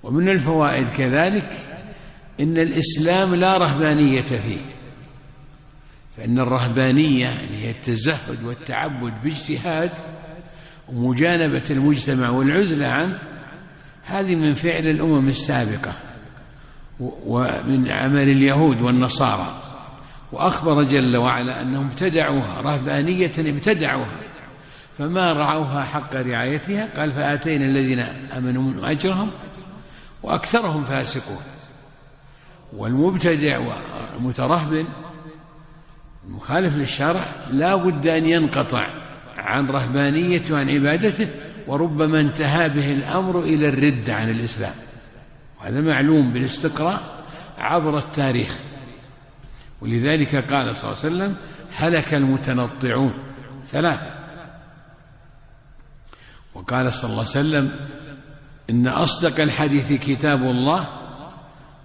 ومن الفوائد كذلك إن الإسلام لا رهبانية فيه، فإن الرهبانية اللي هي التزهد والتعبد باجتهاد ومجانبة المجتمع والعزلة عنه، هذه من فعل الأمم السابقة ومن عمل اليهود والنصارى. وأخبر جل وعلا أنهم ابتدعوها رهبانية، ابتدعوها فما رعوها حق رعايتها. قال فآتينا الذين آمنوا منهم أجرهم وأكثرهم فاسقون. والمبتدع والمترهبن المخالف للشرع لا بد أن ينقطع عن رهبانيته وعن عبادته، وربما انتهى به الأمر إلى الردة عن الإسلام، وهذا معلوم بالاستقراء عبر التاريخ. ولذلك قال صلى الله عليه وسلم هلك المتنطعون ثلاثة. وقال صلى الله عليه وسلم إن أصدق الحديث كتاب الله،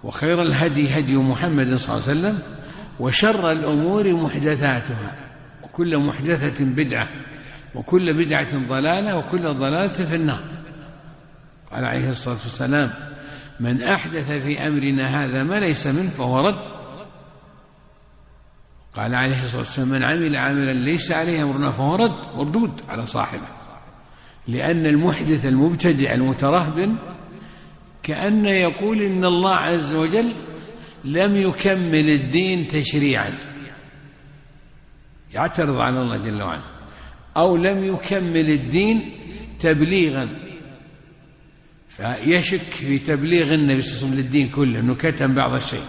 وخير الهدي هدي محمد صلى الله عليه وسلم، وشر الأمور محدثاتها، وكل محدثة بدعة، وكل بدعة ضلالة، وكل ضلالة في النار. قال عليه الصلاة والسلام من أحدث في أمرنا هذا ما ليس منه فهو رد. قال عليه الصلاة والسلام من عمل عملا ليس عليه أمرنا فهو رد، مردود على صاحبه. لأن المحدث المبتدع المترهبن كأن يقول إن الله عز وجل لم يكمل الدين تشريعا، يعترض على الله جل وعلا، أو لم يكمل الدين تبليغا، فيشك في تبليغ النبي صلى الله عليه وسلم للدين كله، أنه كتم بعض الشيء.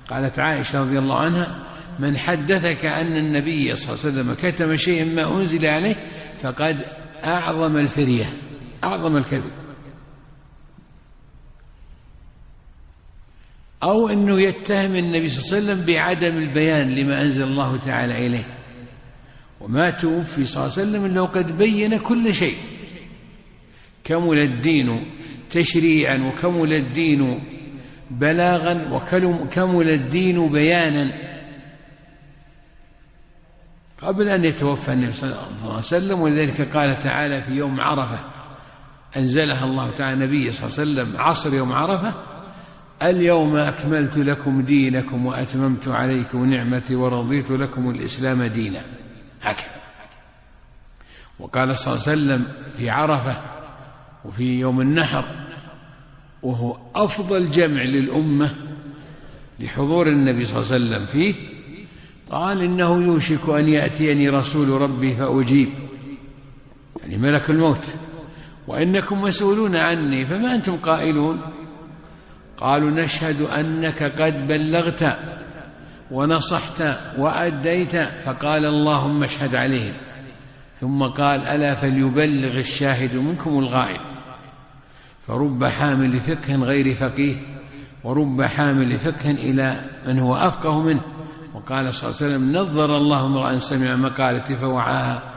قالت عائشة رضي الله عنها من حدثك أن النبي صلى الله عليه وسلم كتم شيئا ما أنزل عليه فقد أعظم الفرية، أعظم الكذب. أو أنه يتهم النبي صلى الله عليه وسلم بعدم البيان لما أنزل الله تعالى إليه، وما توفي صلى الله عليه وسلم إلا وقد بين كل شيء. كمل الدين تشريعا، وكمل الدين بلاغا، وكمل الدين بيانا قبل أن يتوفى النبي صلى الله عليه وسلم. ولذلك قال تعالى في يوم عرفة أنزلها الله تعالى النبي صلى الله عليه وسلم عصر يوم عرفة اليوم أكملت لكم دينكم وأتممت عليكم نعمتي ورضيت لكم الإسلام دينا، هكذا. وقال صلى الله عليه وسلم في عرفة وفي يوم النحر، وهو أفضل جمع للأمة لحضور النبي صلى الله عليه وسلم فيه، قال إنه يوشك أن يأتيني رسول ربي فأجيب، يعني ملك الموت، وإنكم مسؤولون عني فما أنتم قائلون؟ قالوا نشهد أنك قد بلغت ونصحت وأديت. فقال اللهم اشهد عليهم. ثم قال ألا فليبلغ الشاهد منكم الغائب. فرب حامل فقه غير فقيه، ورب حامل فقه إلى من هو أفقه منه. وقال صلى الله عليه وسلم نظر الله امرأ سمع مقالتي فوعاها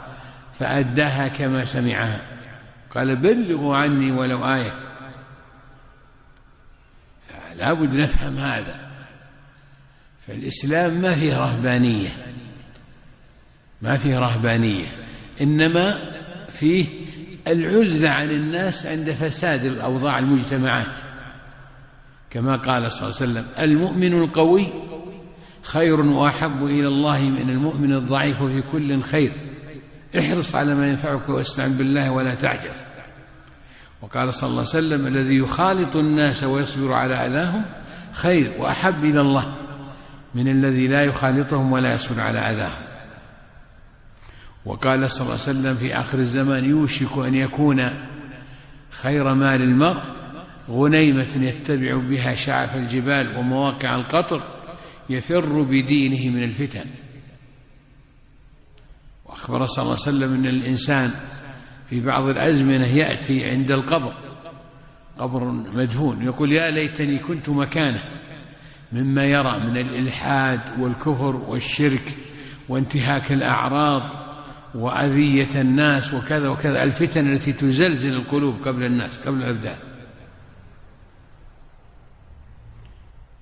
فأداها كما سمعها. قال بلغوا عني ولو آية. فلا بد نفهم هذا. فالإسلام ما فيه رهبانية، ما فيه رهبانية، إنما فيه العزلة عن الناس عند فساد الأوضاع المجتمعات، كما قال صلى الله عليه وسلم المؤمن القوي خير وأحب إلى الله من المؤمن الضعيف، وفي كل خير احرص على ما ينفعك واستعن بالله ولا تعجز. وقال صلى الله عليه وسلم الذي يخالط الناس ويصبر على أذاهم خير وأحب إلى الله من الذي لا يخالطهم ولا يصبر على أذاهم. وقال صلى الله عليه وسلم في آخر الزمان يوشك أن يكون خير مال المرء غنيمة يتبع بها شعف الجبال ومواقع القطر يفر بدينه من الفتن. وأخبر صلى الله عليه وسلم أن الإنسان في بعض الأزمنة يأتي عند القبر، قبر مدفون، يقول يا ليتني كنت مكانه، مما يرى من الإلحاد والكفر والشرك وانتهاك الأعراض وأذية الناس وكذا وكذا، الفتن التي تزلزل القلوب قبل الناس قبل الأبدان.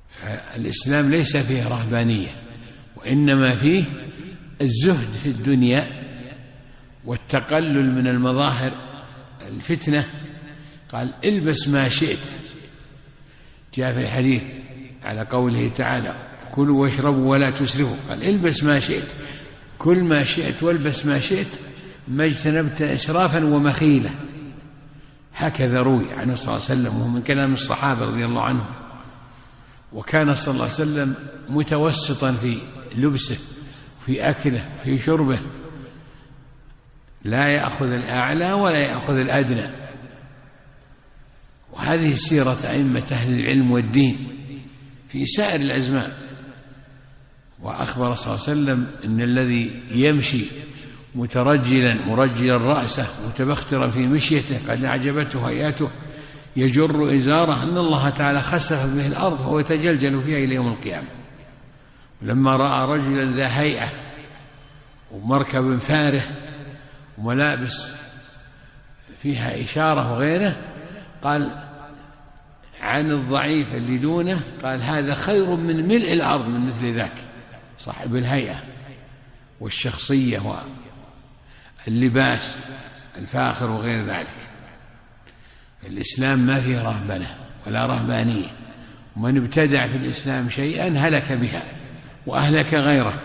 فالإسلام ليس فيه رهبانية، وإنما فيه الزهد في الدنيا والتقلل من المظاهر الفتنة. قال البس ما شئت جاء في الحديث على قوله تعالى كلوا واشربوا ولا تسرفوا، قال البس ما شئت، كل ما شئت والبس ما شئت، ما اجتنبت إسرافا ومخيلة. هكذا روي عنه صلى الله عليه وسلم، وهو من كلام الصحابة رضي الله عنهم. وكان صلى الله عليه وسلم متوسطا في لبسه، في أكله، في شربه، لا يأخذ الأعلى ولا يأخذ الأدنى. وهذه سيرة أئمة أهل العلم والدين في سائر الأزمان. وأخبر صلى الله عليه وسلم إن الذي يمشي مرجلا رأسه متبخترا في مشيته قد أعجبته هيئته يجر إزاره أن الله تعالى خسف به الأرض وهو يتجلجل فيها إلى يوم القيامة. ولما رأى رجلا ذا هيئة ومركب فاره وملابس فيها إشارة وغيره، قال عن الضعيف اللي دونه، قال هذا خير من ملء الأرض من مثل ذاك، صاحب الهيئة والشخصية واللباس الفاخر وغير ذلك. الإسلام ما فيه رهبنة ولا رهبانية، ومن ابتدع في الإسلام شيئا هلك بها وأهلك غيره.